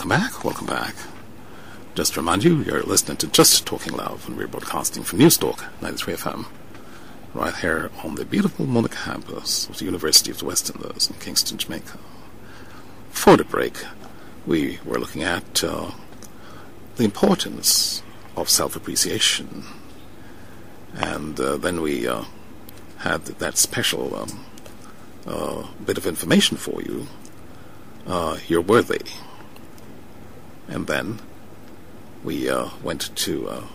welcome back, welcome back. Just to remind you, you're listening to Just Talking Love, and we're broadcasting from Newstalk 93 FM, right here on the beautiful Mona campus of the University of the West Indies in Kingston, Jamaica. Before the break, we were looking at the importance of self-appreciation, and then we had that special bit of information for you. You're worthy. And then we went to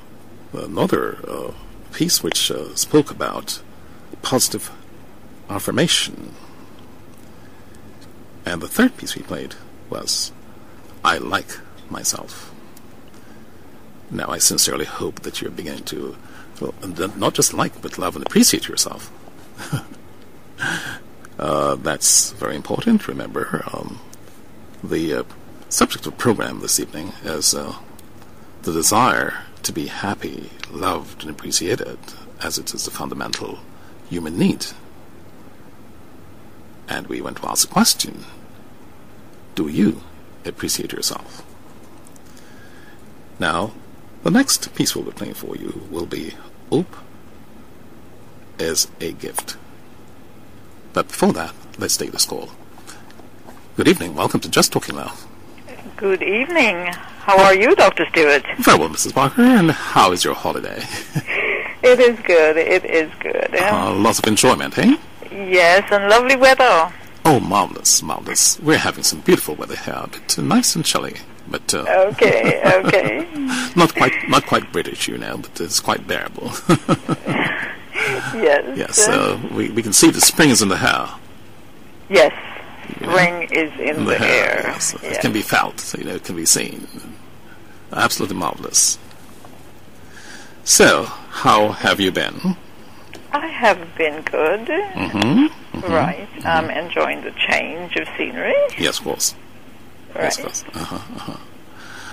another piece which spoke about positive affirmation. And the third piece we played was I like myself. Now I sincerely hope that you're beginning to not just like, but love and appreciate yourself. That's very important. Remember, the subject of the program this evening is the desire to be happy, loved, and appreciated, as it is a fundamental human need. And we went to ask the question, do you appreciate yourself? Now, the next piece we'll be playing for you will be Hope is a Gift. But before that, let's take this call. Good evening. Welcome to Just Talking Love. Good evening. How are you, Dr. Stewart? Very well, Mrs. Parker. And how is your holiday? It is good. It is good. Lots of enjoyment, eh? Yes, and lovely weather. Oh, marvelous, marvelous. We're having some beautiful weather here, but nice and chilly. But okay. not quite British, you know, but it's quite bearable. Yes. Yes. We can see the spring is in the air. Yes. Spring is in the air. Yes. It can be felt, it can be seen. Absolutely marvelous. So, how have you been? I have been good. Right. I'm enjoying the change of scenery. Yes, of course. Right. Yes, of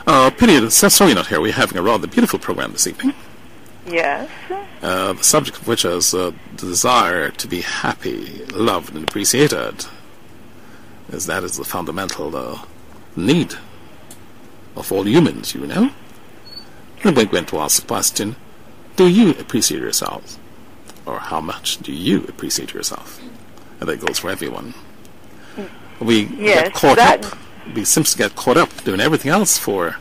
course. Pity, sorry not here. We're having a rather beautiful program this evening. Yes. The subject of which is the desire to be happy, loved, and appreciated. As that is the fundamental need of all humans, you know. And we went to ask the question, do you appreciate yourself? Or how much do you appreciate yourself? And that goes for everyone. We get caught up. We simply get caught up doing everything else for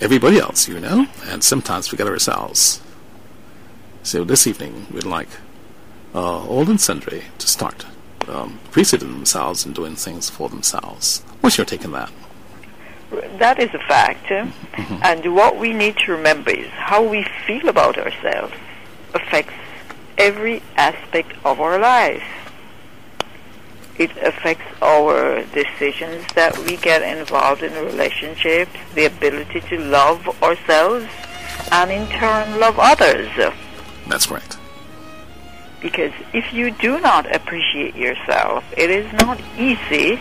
everybody else, you know. And sometimes forget ourselves. So this evening, we'd like all and sundry to start appreciating themselves and doing things for themselves. What's your take on that? That is a fact. And what we need to remember is how we feel about ourselves affects every aspect of our life. It affects our decisions that we get involved in relationships, the ability to love ourselves, and in turn love others. That's correct. Because if you do not appreciate yourself, it is not easy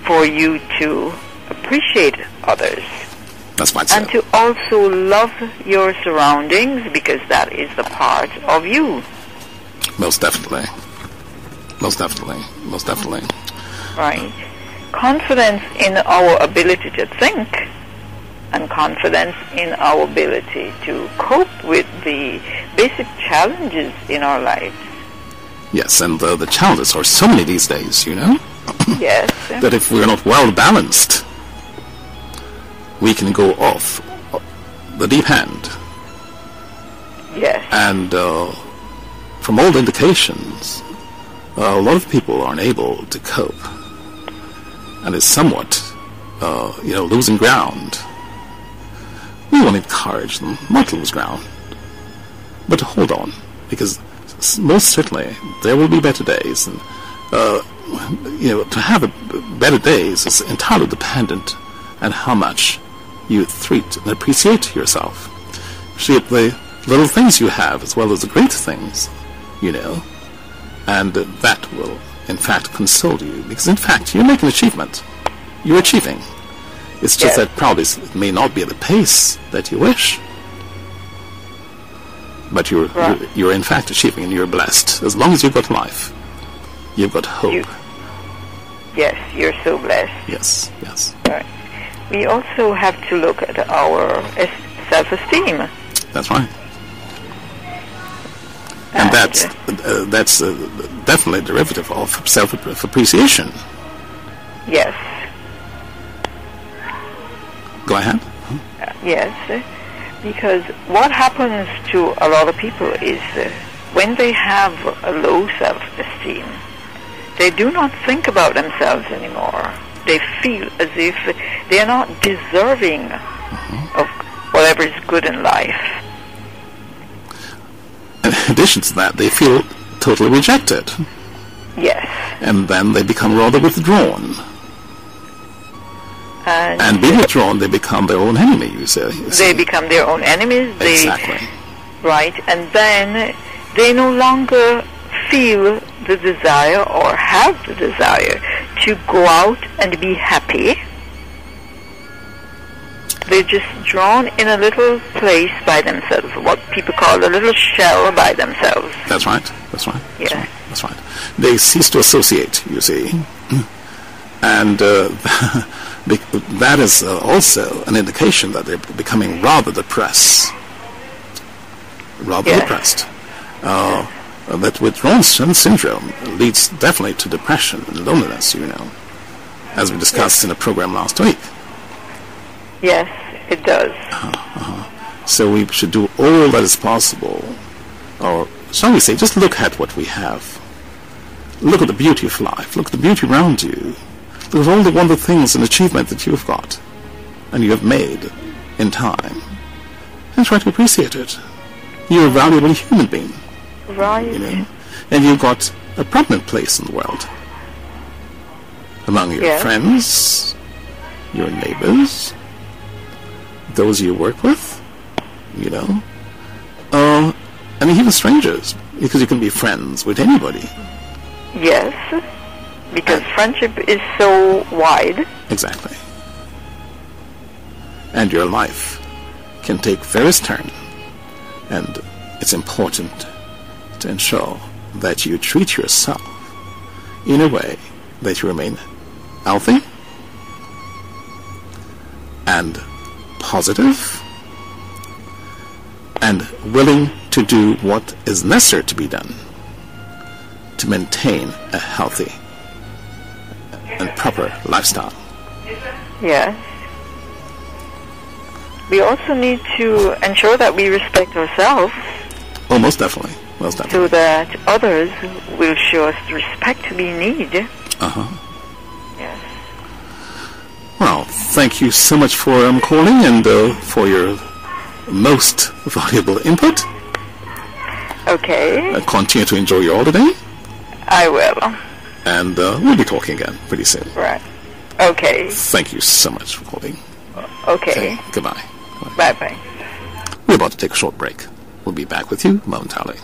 for you to appreciate others. That's right. And to also love your surroundings, because that is the part of you. Most definitely. Most definitely. Most definitely. Right. Confidence in our ability to think and confidence in our ability to cope with the basic challenges in our lives. Yes, and the challenges are so many these days, you know? Yes. That if we're not well balanced, we can go off the deep end. Yes. And from all the indications, a lot of people aren't able to cope, and is somewhat, losing ground. We want to encourage them not to lose ground, but to hold on, because most certainly there will be better days, and to have better days is entirely dependent on how much you treat and appreciate yourself. Appreciate the little things you have as well as the great things, you know. And that will, in fact, console you. Because, in fact, you make an achievement. You're achieving. It's just that probably it may not be at the pace that you wish. But you're in fact achieving, and you're blessed. As long as you've got life, you've got hope. Yes, you're so blessed. Yes, yes. Right. We also have to look at our self-esteem. That's right. And that's definitely a derivative of self-appreciation. Yes. Go ahead. Yes, because what happens to a lot of people is when they have a low self-esteem, they do not think about themselves anymore. They feel as if they are not deserving of whatever is good in life. In addition to that, they feel totally rejected. Yes. And then they become rather withdrawn. And being withdrawn, they become their own enemy, you say. They become their own enemies. Exactly. Right. And then they no longer feel the desire or have the desire to go out and be happy. They're just drawn in a little place by themselves, what people call a little shell by themselves. That's right. That's right. Yeah. That's right. They cease to associate, you see. And that is also an indication that they're becoming rather depressed. Depressed. That withdrawal syndrome leads definitely to depression and loneliness, you know, as we discussed in a program last week. Yes, it does. So we should do all that is possible, or shall we say, just look at what we have. Look at the beauty of life. Look at the beauty around you. Look at all the wonderful things and achievements that you've got and you have made in time. And try to appreciate it. You're a valuable human being. Right. You know? And you've got a prominent place in the world. Among your friends, your neighbors, those you work with, you know, and even strangers, because you can be friends with anybody. Yes, because friendship is so wide. Exactly. And your life can take various turns, and it's important to ensure that you treat yourself in a way that you remain healthy and positive and willing to do what is necessary to be done to maintain a healthy and proper lifestyle. Yes. We also need to ensure that we respect ourselves. Oh, most definitely. Most definitely. So that others will show us the respect we need. Yes. Well, thank you so much for calling and for your most valuable input. Okay. Continue to enjoy your holiday. I will. And we'll be talking again pretty soon. Right. Okay. Thank you so much for calling. Okay. Goodbye. Bye-bye. We're about to take a short break. We'll be back with you momentarily.